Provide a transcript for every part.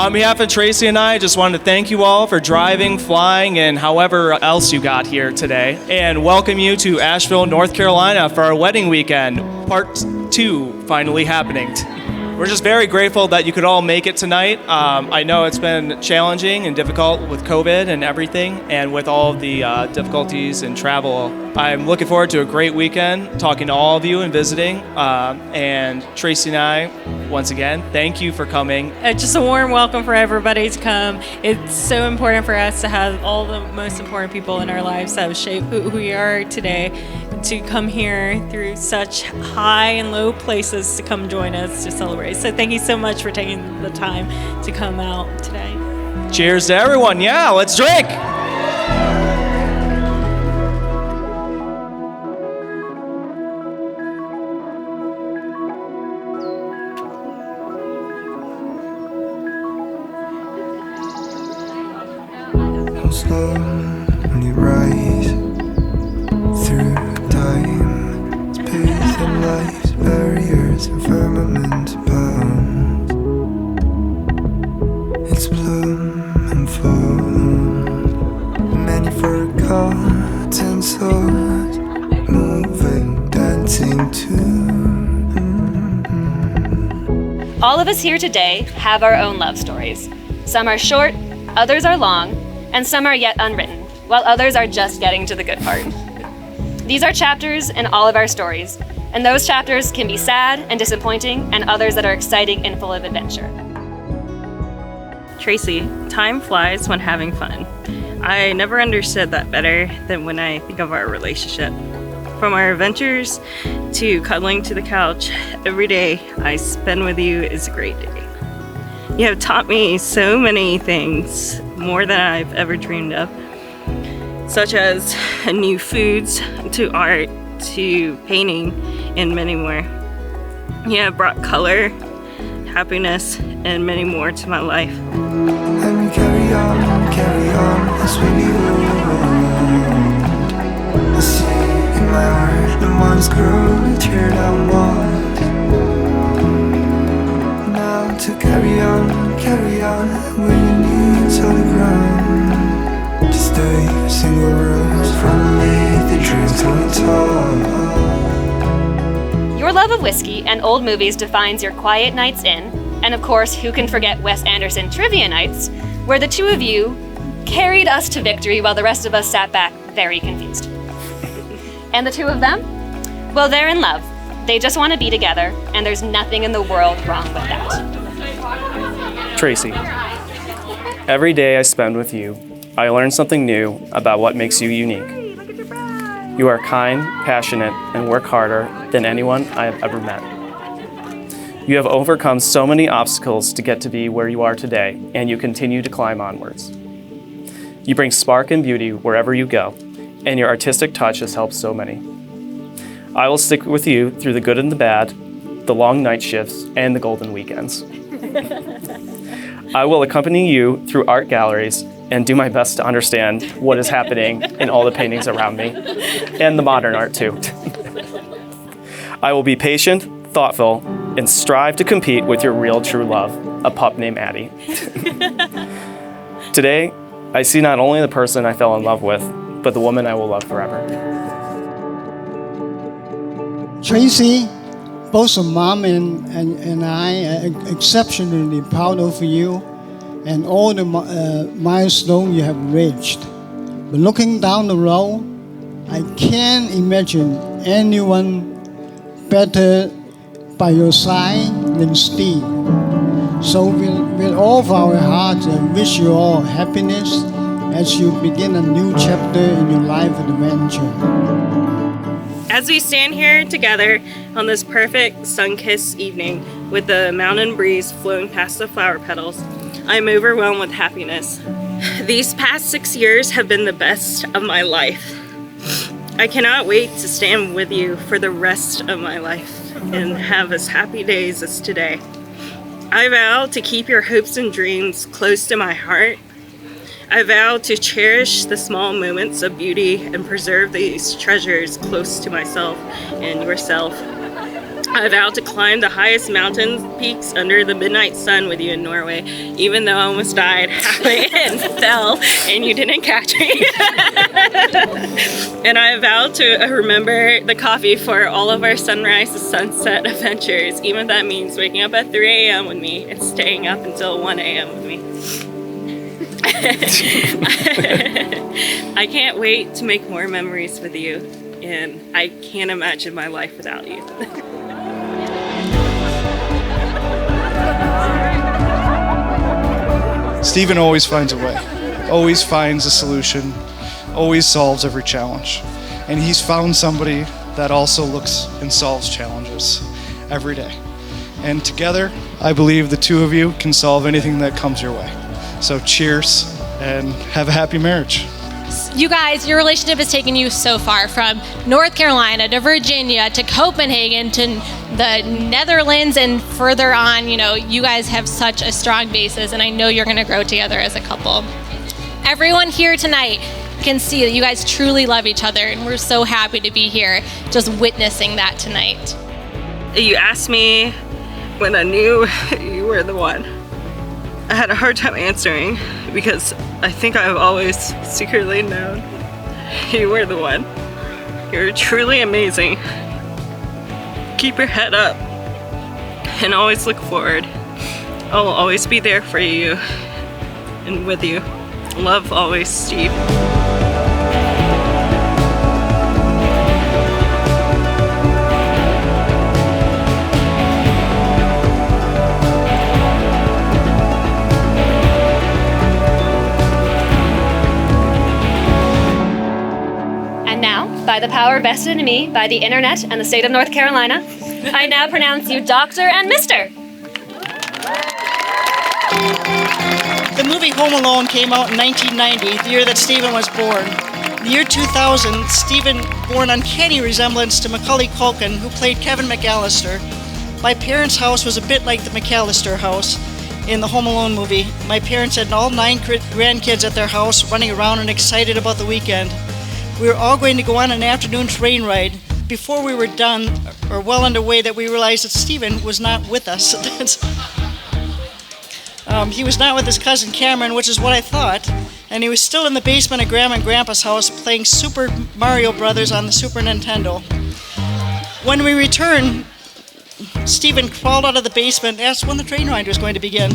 On behalf of Tracey and I just wanted to thank you all for driving, flying, and however else you got here today, and welcome you to Asheville, North Carolina for our wedding weekend, part 2 finally happening. We're just very grateful that you could all make it tonight. I know it's been challenging and difficult with COVID and everything, and with all of the difficulties in travel. I'm looking forward to a great weekend, talking to all of you and visiting. And Tracey and I, once again, thank you for coming. Just a warm welcome for everybody to come. It's so important for us to have all the most important people in our lives that have shaped who we are today to come here through such high and low places to come join us to celebrate. So thank you so much for taking the time to come out today. Cheers to everyone. Yeah, let's drink. Slowly rise through time, space and life's barriers and firmament bound. It's bloom and fall, many forgotten souls moving, dancing too. All of us here today have our own love stories. Some are short, others are long, and some are yet unwritten, while others are just getting to the good part. These are chapters in all of our stories, and those chapters can be sad and disappointing, and others that are exciting and full of adventure. Tracey, time flies when having fun. I never understood that better than when I think of our relationship. From our adventures to cuddling to the couch, every day I spend with you is a great day. You have taught me so many things, more than I've ever dreamed of, such as new foods, to art, to painting, and many more. You have brought color, happiness, and many more to my life. And we carry on as we go. I see in my heart the ones grow, tear down walls. Now to carry on, when your knees on the ground. To stay a single rose from me, the dreams on top. Your love of whiskey and old movies defines your quiet nights in, and of course, who can forget Wes Anderson trivia nights, where the two of you carried us to victory while the rest of us sat back very confused. And the two of them? Well, they're in love. They just want to be together, and there's nothing in the world wrong with that. Tracey, every day I spend with you, I learn something new about what makes you unique. You are kind, passionate, and work harder than anyone I have ever met. You have overcome so many obstacles to get to be where you are today, and you continue to climb onwards. You bring spark and beauty wherever you go, and your artistic touch has helped so many. I will stick with you through the good and the bad, the long night shifts, and the golden weekends. I will accompany you through art galleries and do my best to understand what is happening in all the paintings around me, and the modern art too. I will be patient, thoughtful, and strive to compete with your real true love, a pup named Addie. Today, I see not only the person I fell in love with, but the woman I will love forever. Tracey, both Mom and I are exceptionally proud of you and all the milestones you have reached. But looking down the road, I can't imagine anyone better by your side than Steve. So with all of our hearts, I wish you all happiness as you begin a new chapter in your life adventure. As we stand here together on this perfect sun-kissed evening with the mountain breeze flowing past the flower petals, I'm overwhelmed with happiness. These past 6 years have been the best of my life. I cannot wait to stand with you for the rest of my life and have as happy days as today. I vow to keep your hopes and dreams close to my heart. I vow to cherish the small moments of beauty and preserve these treasures close to myself and yourself. I vowed to climb the highest mountain peaks under the midnight sun with you in Norway, even though I almost died halfway and fell and you didn't catch me. And I vowed to remember the coffee for all of our sunrise to sunset adventures, even if that means waking up at 3 a.m. with me and staying up until 1 a.m. with me. I can't wait to make more memories with you, and I can't imagine my life without you. Steven always finds a way, always finds a solution, always solves every challenge. And he's found somebody that also looks and solves challenges every day. And together, I believe the two of you can solve anything that comes your way. So cheers and have a happy marriage. You guys, your relationship has taken you so far, from North Carolina to Virginia to Copenhagen to the Netherlands and further on. You know, you guys have such a strong basis, and I know you're going to grow together as a couple. Everyone here tonight can see that you guys truly love each other, and we're so happy to be here just witnessing that tonight. You asked me when I knew you were the one. I had a hard time answering because I think I've always secretly known you were the one. You're truly amazing. Keep your head up and always look forward. I'll always be there for you and with you. Love always, Steve. By the power vested in me by the internet and the state of North Carolina, I now pronounce you Doctor and Mr. The movie Home Alone came out in 1990, the year that Steven was born. In the year 2000, Steven bore an uncanny resemblance to Macaulay Culkin, who played Kevin McAllister. My parents' house was a bit like the McAllister house in the Home Alone movie. My parents had all 9 grandkids at their house, running around and excited about the weekend. We were all going to go on an afternoon train ride. Before we were done, or well underway, that we realized that Steven was not with us. He was not with his cousin Cameron, which is what I thought, and he was still in the basement of Grandma and Grandpa's house playing Super Mario Brothers on the Super Nintendo. When we returned, Steven crawled out of the basement and asked when the train ride was going to begin.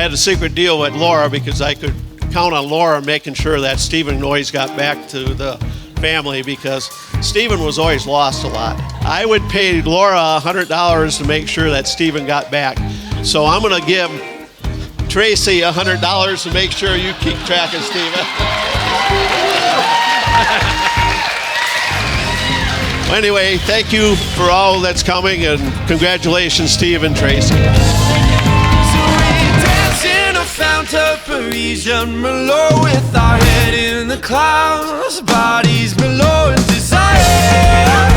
A secret deal with Laura because I could count on Laura making sure that Steven always got back to the family, because Steven was always lost a lot. I would pay Laura $100 to make sure that Steven got back. So I'm going to give Tracey $100 to make sure you keep track of Steven. Anyway, thank you for all that's coming, and congratulations, Steve and Tracey. Fount of Parisian Merlot with our head in the clouds, bodies below in desire.